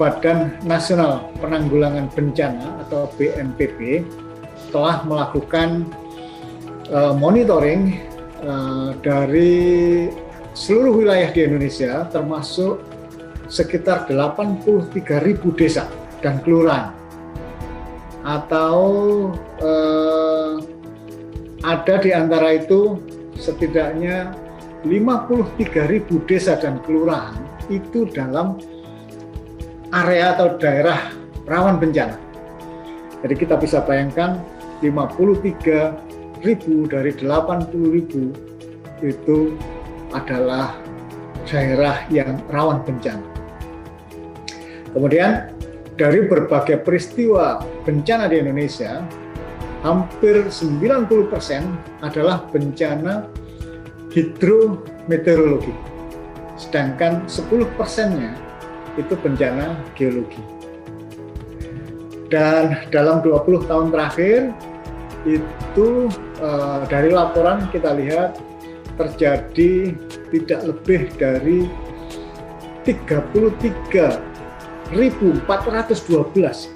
Badan Nasional Penanggulangan Bencana atau BNPB telah melakukan monitoring dari seluruh wilayah di Indonesia, termasuk sekitar 83.000 desa dan kelurahan, atau ada di antara itu setidaknya 53.000 desa dan kelurahan itu dalam area atau daerah rawan bencana. Jadi kita bisa bayangkan 53.000 dari 80.000 itu adalah daerah yang rawan bencana. Kemudian dari berbagai peristiwa bencana di Indonesia, hampir 90% adalah bencana hidrometeorologi, sedangkan 10%-nya itu bencana geologi. Dan dalam 20 tahun terakhir itu dari laporan kita lihat terjadi tidak lebih dari 33.412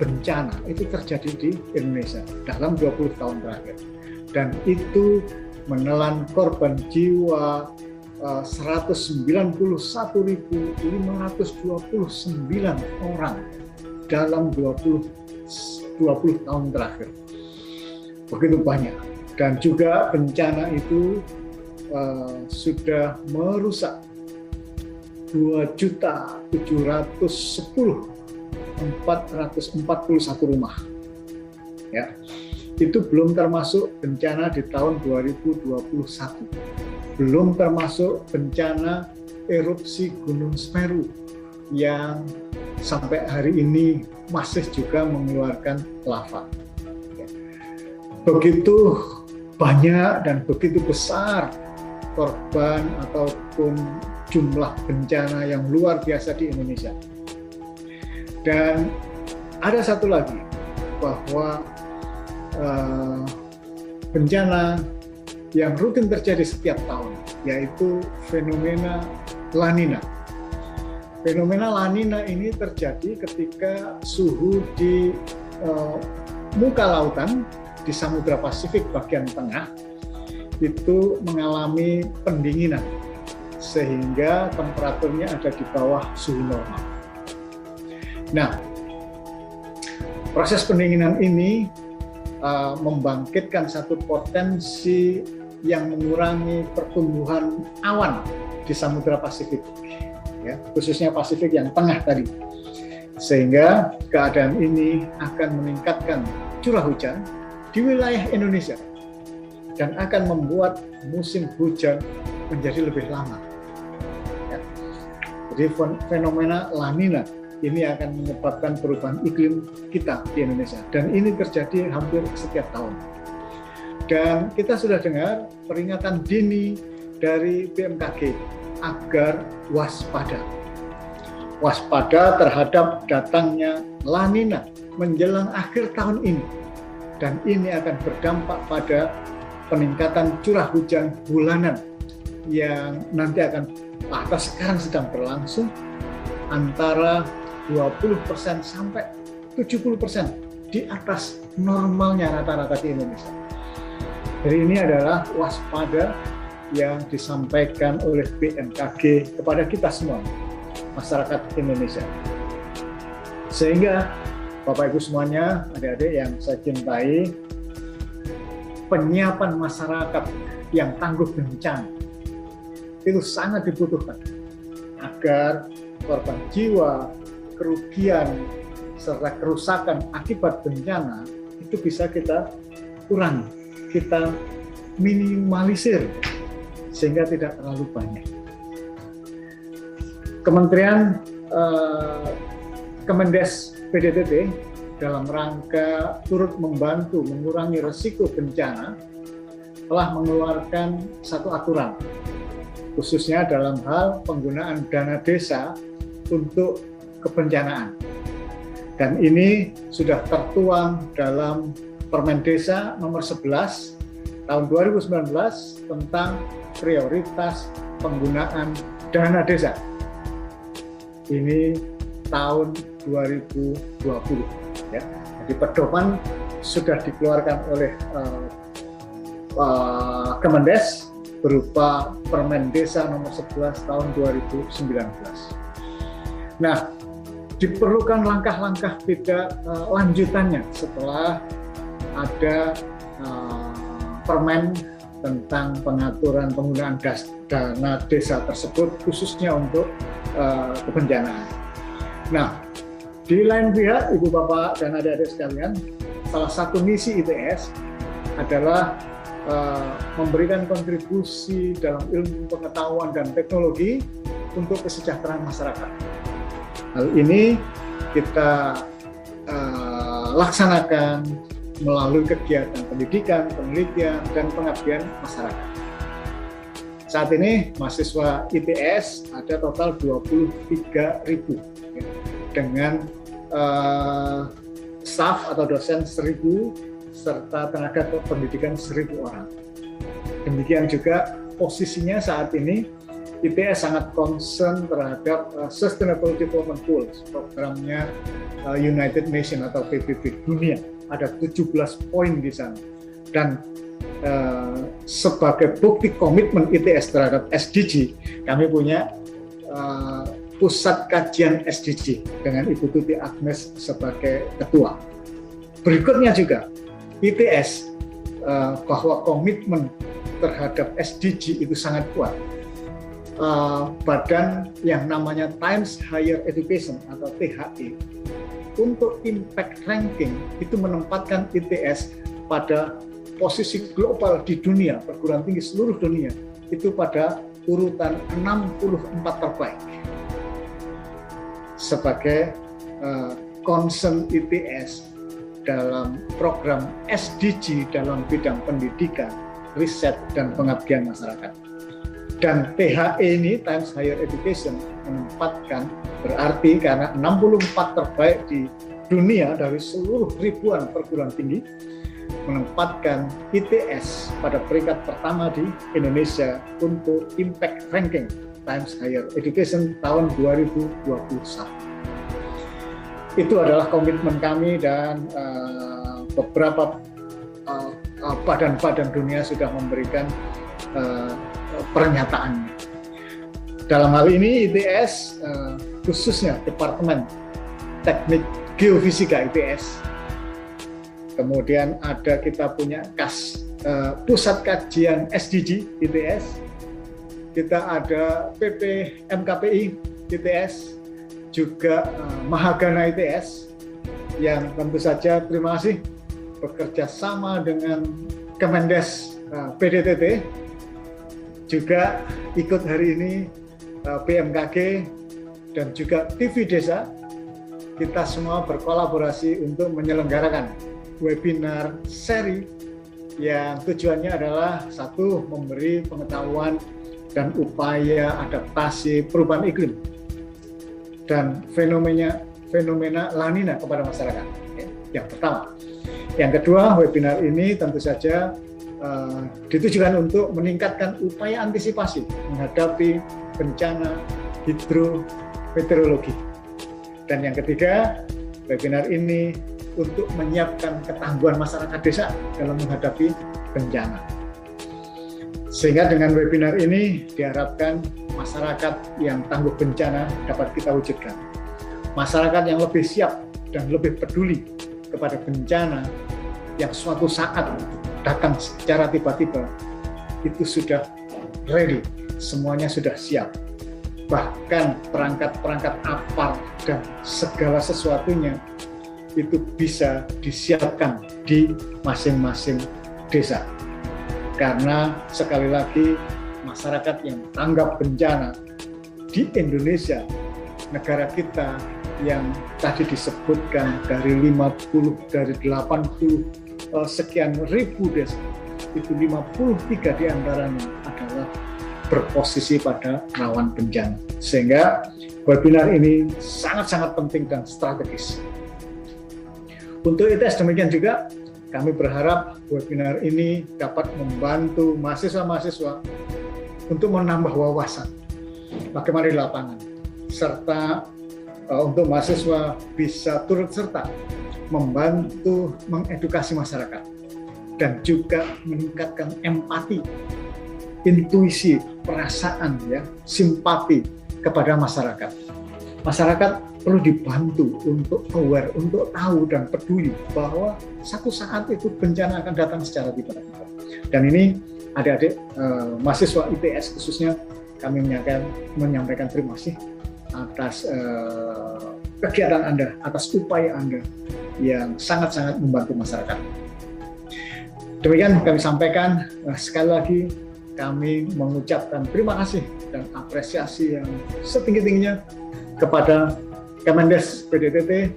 bencana itu terjadi di Indonesia dalam 20 tahun terakhir, dan itu menelan korban jiwa 191.529 orang dalam 20 tahun terakhir. Begitu banyak. Dan juga bencana itu sudah merusak 2.710.441 rumah. Ya. Itu belum termasuk bencana di tahun 2021. Belum termasuk bencana erupsi Gunung Semeru yang sampai hari ini masih juga mengeluarkan lava. Begitu banyak dan begitu besar korban ataupun jumlah bencana yang luar biasa di Indonesia. Dan ada satu lagi, bahwa bencana yang rutin terjadi setiap tahun, yaitu fenomena La Nina. Fenomena La Nina ini terjadi ketika suhu di muka lautan di Samudra Pasifik bagian tengah itu mengalami pendinginan, sehingga temperaturnya ada di bawah suhu normal. Nah, proses pendinginan ini membangkitkan satu potensi yang mengurangi pertumbuhan awan di Samudra Pasifik, ya, khususnya Pasifik yang tengah tadi, sehingga keadaan ini akan meningkatkan curah hujan di wilayah Indonesia dan akan membuat musim hujan menjadi lebih lama. Ya. Jadi fenomena La Nina ini akan menyebabkan perubahan iklim kita di Indonesia, dan ini terjadi hampir setiap tahun. Dan kita sudah dengar peringatan dini dari BMKG agar waspada. Waspada terhadap datangnya La Nina menjelang akhir tahun ini. Dan ini akan berdampak pada peningkatan curah hujan bulanan yang nanti akan, atau sekarang sedang berlangsung, antara 20% sampai 70% di atas normalnya rata-rata di Indonesia. Jadi ini adalah waspada yang disampaikan oleh BMKG kepada kita semua, masyarakat Indonesia. Sehingga Bapak Ibu semuanya, adik-adik yang saya cintai, penyiapan masyarakat yang tangguh bencana itu sangat dibutuhkan agar korban jiwa, kerugian, serta kerusakan akibat bencana itu bisa kita kurangi, kita minimalisir sehingga tidak terlalu banyak. Kementerian Kemendes PDTT dalam rangka turut membantu mengurangi risiko bencana telah mengeluarkan satu aturan, khususnya dalam hal penggunaan dana desa untuk kebencanaan. Dan ini sudah tertuang dalam Permen Desa nomor 11 tahun 2019 tentang prioritas penggunaan dana desa. Ini tahun 2020. Ya. Jadi pedoman sudah dikeluarkan oleh Kemendes berupa Permen Desa nomor 11 tahun 2019. Nah, diperlukan langkah-langkah tidak lanjutannya setelah ada permen tentang pengaturan penggunaan dana desa tersebut khususnya untuk kebencanaan. Nah, di lain pihak, Ibu Bapak dan adik-adik sekalian, salah satu misi ITS adalah memberikan kontribusi dalam ilmu pengetahuan dan teknologi untuk kesejahteraan masyarakat. Hal ini kita laksanakan melalui kegiatan pendidikan, penelitian, dan pengabdian masyarakat. Saat ini mahasiswa ITS ada total 23.000 dengan staf atau dosen 1.000 serta tenaga pendidikan 1.000 orang. Demikian juga posisinya saat ini ITS sangat concern terhadap Sustainable Development Goals, programnya United Nations atau PBB dunia. Ada 17 poin di sana. Dan sebagai bukti komitmen ITS terhadap SDG, kami punya pusat kajian SDG dengan Ibu Tuti Agnes sebagai ketua. Berikutnya juga ITS bahwa komitmen terhadap SDG itu sangat kuat. Badan yang namanya Times Higher Education atau THE untuk impact ranking itu menempatkan ITS pada posisi global di dunia, perguruan tinggi seluruh dunia itu pada urutan 64 terbaik. Sebagai concern ITS dalam program SDG dalam bidang pendidikan, riset, dan pengabdian masyarakat. Dan THE ini, Times Higher Education, menempatkan berarti karena 64 terbaik di dunia dari seluruh ribuan perguruan tinggi, menempatkan ITS pada peringkat pertama di Indonesia untuk Impact Ranking Times Higher Education tahun 2021. Itu adalah komitmen kami dan beberapa badan-badan dunia sudah memberikan pernyataannya. Dalam hal ini ITS khususnya Departemen Teknik Geofisika ITS, kemudian ada kita punya Pusat Kajian SDG ITS, kita ada PPMKPI ITS, juga Mahagana ITS yang tentu saja terima kasih bekerja sama dengan Kemendes PDTT, juga ikut hari ini BMKG dan juga TV Desa. Kita semua berkolaborasi untuk menyelenggarakan webinar seri yang tujuannya adalah satu, memberi pengetahuan dan upaya adaptasi perubahan iklim dan fenomena La Nina kepada masyarakat. Yang pertama. Yang kedua, webinar ini tentu saja ditujukan untuk meningkatkan upaya antisipasi menghadapi bencana hidrometeorologi. Dan yang ketiga, webinar ini untuk menyiapkan ketangguhan masyarakat desa dalam menghadapi bencana. Sehingga dengan webinar ini diharapkan masyarakat yang tangguh bencana dapat kita wujudkan. Masyarakat yang lebih siap dan lebih peduli kepada bencana yang suatu saat datang secara tiba-tiba, itu sudah ready, semuanya sudah siap. Bahkan perangkat-perangkat apar dan segala sesuatunya itu bisa disiapkan di masing-masing desa. Karena sekali lagi masyarakat yang tanggap bencana di Indonesia, negara kita yang tadi disebutkan dari 80 sekian ribu desa, itu 53 diantaranya adalah berposisi pada rawan bencana. Sehingga webinar ini sangat-sangat penting dan strategis. Untuk ITS demikian juga, kami berharap webinar ini dapat membantu mahasiswa-mahasiswa untuk menambah wawasan bagaimana di lapangan, serta untuk mahasiswa bisa turut serta membantu mengedukasi masyarakat dan juga meningkatkan empati, intuisi, perasaan, ya, simpati kepada masyarakat. Masyarakat perlu dibantu untuk aware, untuk tahu dan peduli bahwa satu saat itu bencana akan datang secara tiba-tiba. Dan ini adik-adik mahasiswa ITS khususnya kami menyampaikan terima kasih atas kegiatan Anda, atas upaya Anda yang sangat-sangat membantu masyarakat. Demikian kami sampaikan, sekali lagi kami mengucapkan terima kasih dan apresiasi yang setinggi-tingginya kepada Kemendes PDTT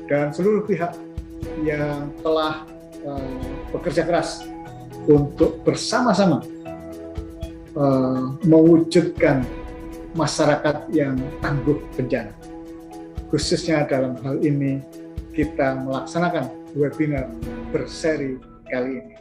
dan seluruh pihak yang telah bekerja keras untuk bersama-sama mewujudkan masyarakat yang tangguh bencana. Khususnya dalam hal ini kita melaksanakan webinar berseri kali ini.